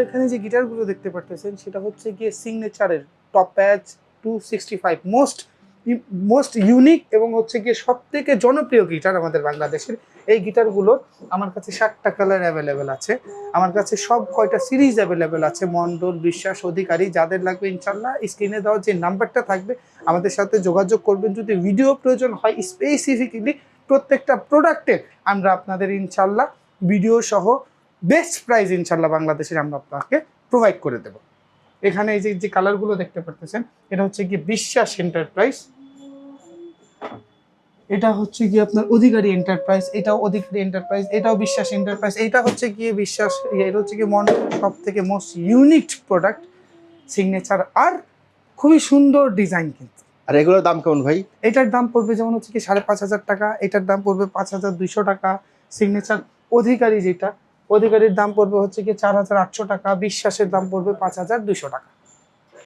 এখানে যে গিটারগুলো দেখতে পারতেছেন সেটা হচ্ছে গিয়ে সিগনেচারের টপ প্যাচ 265 মোস্ট ইউনিক এবং হচ্ছে গিয়ে সব থেকে জনপ্রিয় গিটার আমাদের বাংলাদেশের। এই গিটারগুলো আমার কাছে 7টা কালার অ্যাভেলেবেল আছে, আমার কাছে সব কয়টা সিরিজ অ্যাভেলেবেল আছে। মন্ডল, বিশ্বাস, অধিকারী, যাদের লাগবে ইনশাল্লাহ স্ক্রিনে দেওয়া যে নাম্বারটা থাকবে আমাদের সাথে যোগাযোগ করবেন। যদি ভিডিও প্রয়োজন হয় স্পেসিফিক্যালি প্রত্যেকটা প্রোডাক্টের আমরা আপনাদের ইনশাল্লাহ ভিডিও সহ বেস্ট প্রাইস ইনশাল্লাহ বাংলাদেশের আমরা আপনাকে প্রোভাইড করে দেব। এখানে এই যে কালারগুলো দেখতে পারতেছেন এটা হচ্ছে গিয়ে বিশ্বাস এন্টারপ্রাইজ, এটা হচ্ছে গিয়ে আপনার অধিকারী এন্টারপ্রাইজ, এটাও অধিকারী এন্টারপ্রাইজ, এটাও বিশ্বাস এন্টারপ্রাইজ, এটা হচ্ছে গিয়ে বিশ্বাস, এটা হচ্ছে গিয়ে মন্ডল। সব থেকে মোস্ট ইউনিক প্রোডাক্ট সিগনেচার, আর খুবই সুন্দর ডিজাইন কিন্তু। আর এগুলোর দাম কেমন ভাই? এটার দাম পড়বে যেমন হচ্ছে কি 5,500 টাকা, এটার দাম পড়বে 5,200 টাকা। সিগনেচার অধিকারী যেটা, অধিকারীর দাম পড়বে হচ্ছে কি 4,800 টাকা, বিশ্বাসের দাম পড়বে 5,200 টাকা।